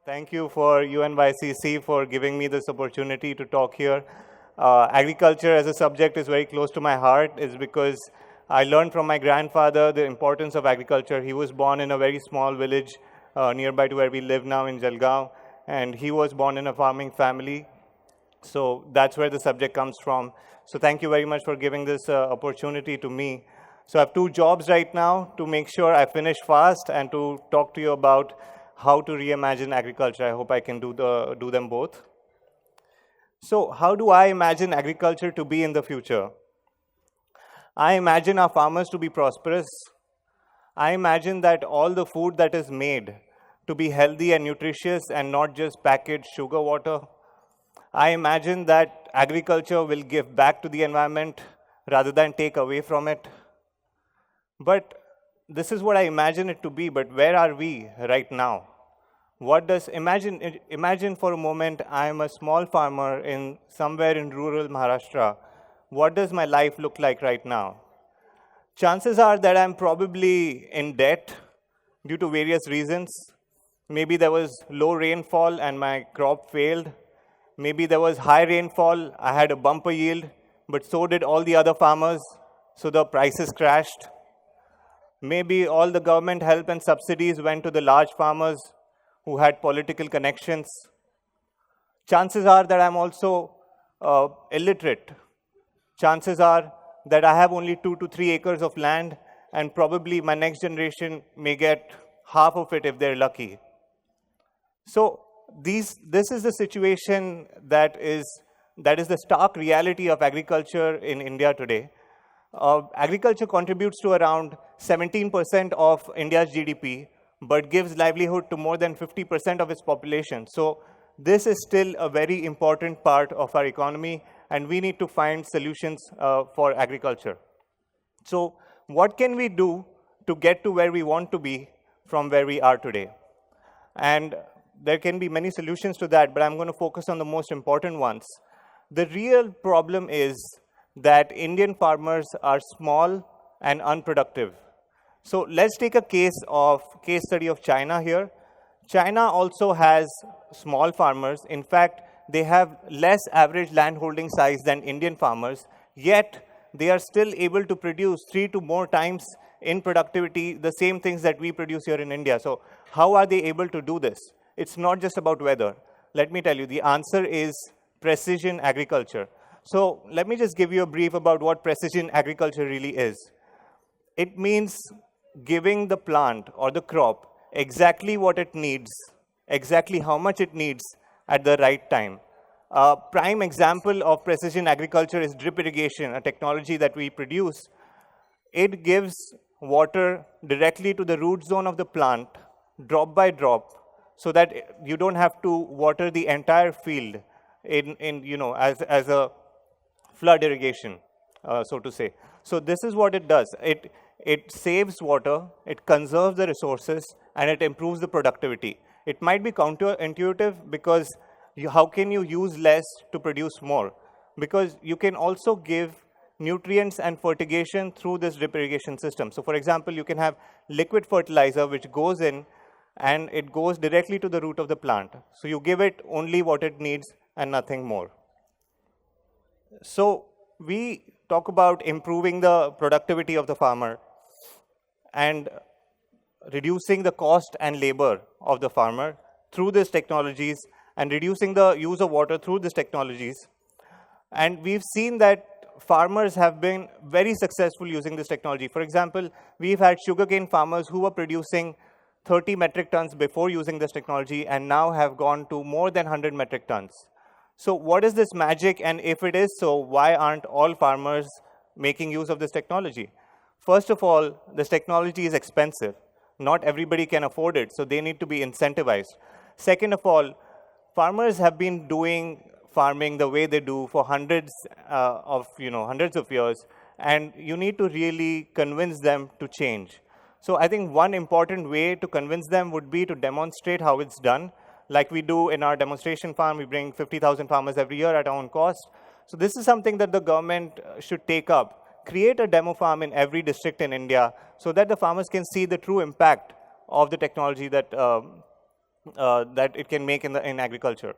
Thank you for UNYCC for giving me this opportunity to talk here. Agriculture as a subject is very close to my heart, is because I learned from my grandfather the importance of agriculture. He was born in a very small village nearby to where we live now in Jalgaon, and he was born in a farming family. So that's where the subject comes from. So thank you very much for giving this opportunity to me. So I have two jobs right now: to make sure I finish fast and to talk to you about how to reimagine agriculture. I hope I can do them both. So how do I imagine agriculture to be in the future? I imagine our farmers to be prosperous. I imagine that all the food that is made to be healthy and nutritious and not just packaged sugar water. I imagine that agriculture will give back to the environment rather than take away from it. But this is what I imagine it to be, but where are we right now? Imagine for a moment I am a small farmer in somewhere in rural Maharashtra. What does my life look like right now? Chances are that I'm probably in debt due to various reasons. Maybe there was low rainfall and my crop failed. Maybe there was high rainfall, I had a bumper yield, but so did all the other farmers, so the prices crashed. Maybe all the government help and subsidies went to the large farmers who had political connections. Chances are that I'm also illiterate. Chances are that I have only 2 to 3 acres of land, and probably my next generation may get half of it if they're lucky. So this is the situation that is the stark reality of agriculture in India today. Agriculture contributes to around 17% of India's GDP, but gives livelihood to more than 50% of its population. So this is still a very important part of our economy, and we need to find solutions for agriculture. So what can we do to get to where we want to be from where we are today? And there can be many solutions to that, but I'm going to focus on the most important ones. The real problem is that Indian farmers are small and unproductive. So let's take a case study of China here. China also has small farmers. In fact, they have less average land holding size than Indian farmers, yet they are still able to produce 3 to more times in productivity the same things that we produce here in India. So how are they able to do this? It's not just about weather. Let me tell you, the answer is precision agriculture. So let me just give you a brief about what precision agriculture really is. It means giving the plant or the crop exactly what it needs, exactly how much it needs at the right time. A prime example of precision agriculture is drip irrigation, a technology that we produce. It gives water directly to the root zone of the plant, drop by drop, so that you don't have to water the entire field as a flood irrigation, so to say. So this is what it does. It saves water, it conserves the resources, and it improves the productivity. It might be counterintuitive because how can you use less to produce more? Because you can also give nutrients and fertigation through this drip irrigation system. So for example, you can have liquid fertilizer which goes in and it goes directly to the root of the plant. So you give it only what it needs and nothing more. So we talk about improving the productivity of the farmer and reducing the cost and labor of the farmer through these technologies and reducing the use of water through these technologies. And we've seen that farmers have been very successful using this technology. For example, we've had sugarcane farmers who were producing 30 metric tons before using this technology and now have gone to more than 100 metric tons. So what is this magic? And if it is so, why aren't all farmers making use of this technology? First of all, this technology is expensive. Not everybody can afford it, so they need to be incentivized. Second of all, farmers have been doing farming the way they do for hundreds of years, and you need to really convince them to change. So I think one important way to convince them would be to demonstrate how it's done. Like we do in our demonstration farm, we bring 50,000 farmers every year at our own cost. So this is something that the government should take up. Create a demo farm in every district in India so that the farmers can see the true impact of the technology that that it can make in agriculture.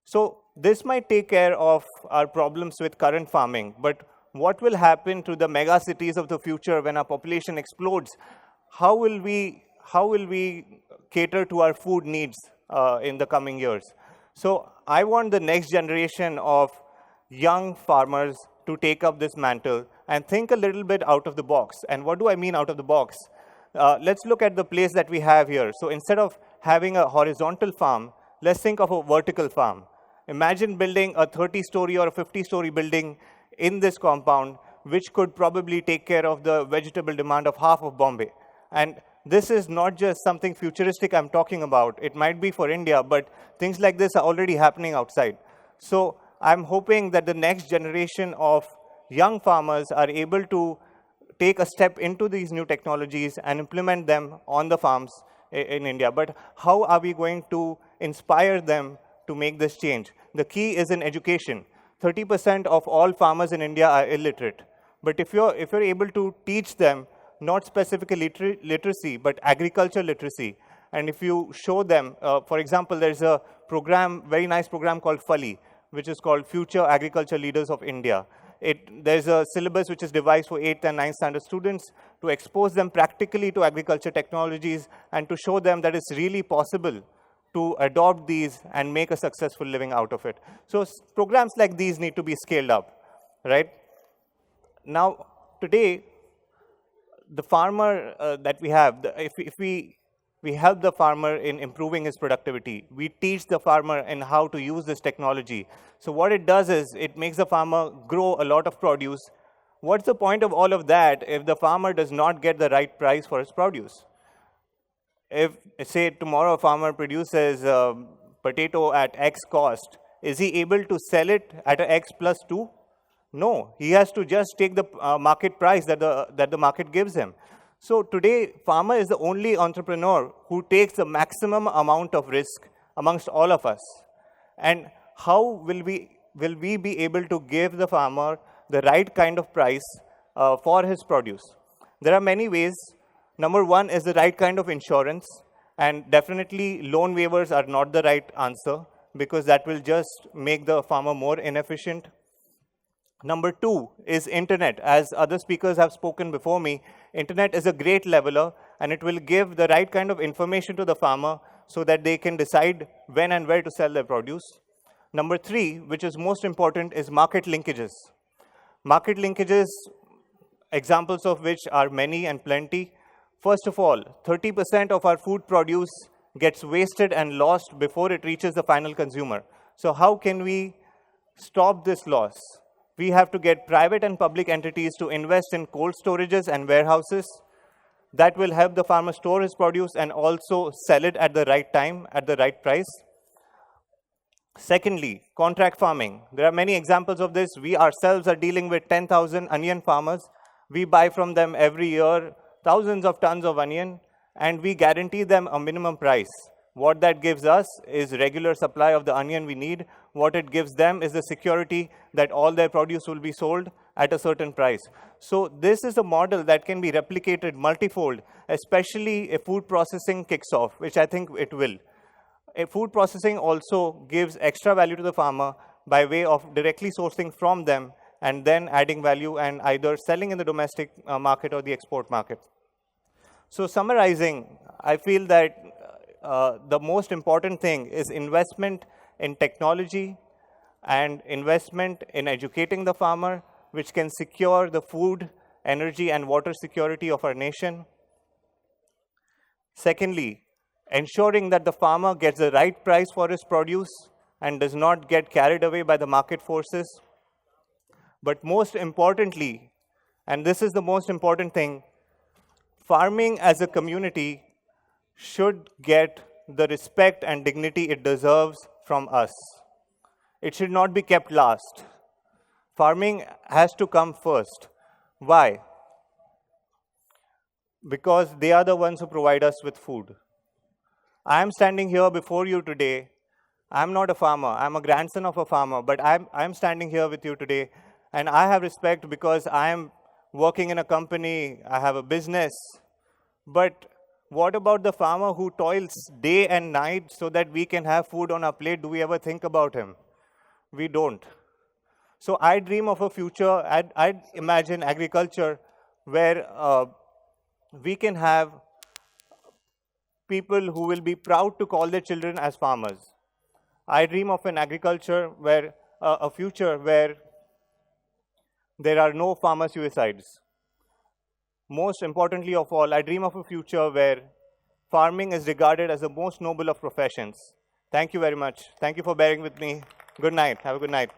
So this might take care of our problems with current farming, but what will happen to the mega cities of the future when our population explodes? How will we cater to our food needs in the coming years? So I want the next generation of young farmers to take up this mantle and think a little bit out of the box. And what do I mean out of the box? Let's look at the place that we have here. So instead of having a horizontal farm, let's think of a vertical farm. Imagine building a 30-story or a 50-story building in this compound, which could probably take care of the vegetable demand of half of Bombay. And this is not just something futuristic I'm talking about. It might be for India, but things like this are already happening outside. So I'm hoping that the next generation of young farmers are able to take a step into these new technologies and implement them on the farms in India. But how are we going to inspire them to make this change? The key is in education. 30% of all farmers in India are illiterate. But if you're able to teach them not specifically literacy, but agriculture literacy, and if you show them, for example, there's a program, very nice program called FALI, which is called Future Agriculture Leaders of India. There's a syllabus which is devised for 8th and 9th standard students to expose them practically to agriculture technologies and to show them that it's really possible to adopt these and make a successful living out of it. So programs like these need to be scaled up, right? Now, today, the farmer that we have, if we help the farmer in improving his productivity, we teach the farmer in how to use this technology. So what it does is it makes the farmer grow a lot of produce. What's the point of all of that if the farmer does not get the right price for his produce? If, say, tomorrow a farmer produces potato at X cost, is he able to sell it at a X plus 2? No, he has to just take the market price that the market gives him. So today, farmer is the only entrepreneur who takes the maximum amount of risk amongst all of us. And how will we be able to give the farmer the right kind of price for his produce? There are many ways. Number one is the right kind of insurance. And definitely, loan waivers are not the right answer because that will just make the farmer more inefficient. Number two is internet. As other speakers have spoken before me, internet is a great leveler, and it will give the right kind of information to the farmer so that they can decide when and where to sell their produce. Number three, which is most important, is market linkages. Market linkages, examples of which are many and plenty. First of all, 30% of our food produce gets wasted and lost before it reaches the final consumer. So how can we stop this loss? We have to get private and public entities to invest in cold storages and warehouses. That will help the farmer store his produce and also sell it at the right time, at the right price. Secondly, contract farming. There are many examples of this. We ourselves are dealing with 10,000 onion farmers. We buy from them every year thousands of tons of onion, and we guarantee them a minimum price. What that gives us is regular supply of the onion we need. What it gives them is the security that all their produce will be sold at a certain price. So this is a model that can be replicated multifold, especially if food processing kicks off, which I think it will. Food processing also gives extra value to the farmer by way of directly sourcing from them and then adding value and either selling in the domestic market or the export market. So summarizing, I feel that the most important thing is investment in technology and investment in educating the farmer, which can secure the food, energy, and water security of our nation. Secondly, ensuring that the farmer gets the right price for his produce and does not get carried away by the market forces. But most importantly, and this is the most important thing, farming as a community should get the respect and dignity it deserves from us. It should not be kept last. Farming has to come first. Why? Because they are the ones who provide us with food. I am standing here before you today. I'm not a farmer. I'm a grandson of a farmer, but I'm standing here with you today, and I have respect because I am working in a company, I have a business. But What about the farmer who toils day and night so that we can have food on our plate? Do we ever think about him? We don't. So I dream of a future, I'd imagine agriculture where we can have people who will be proud to call their children as farmers. I dream of an agriculture where, a future where there are no farmer suicides. Most importantly of all, I dream of a future where farming is regarded as the most noble of professions. Thank you very much. Thank you for bearing with me. Good night. Have a good night.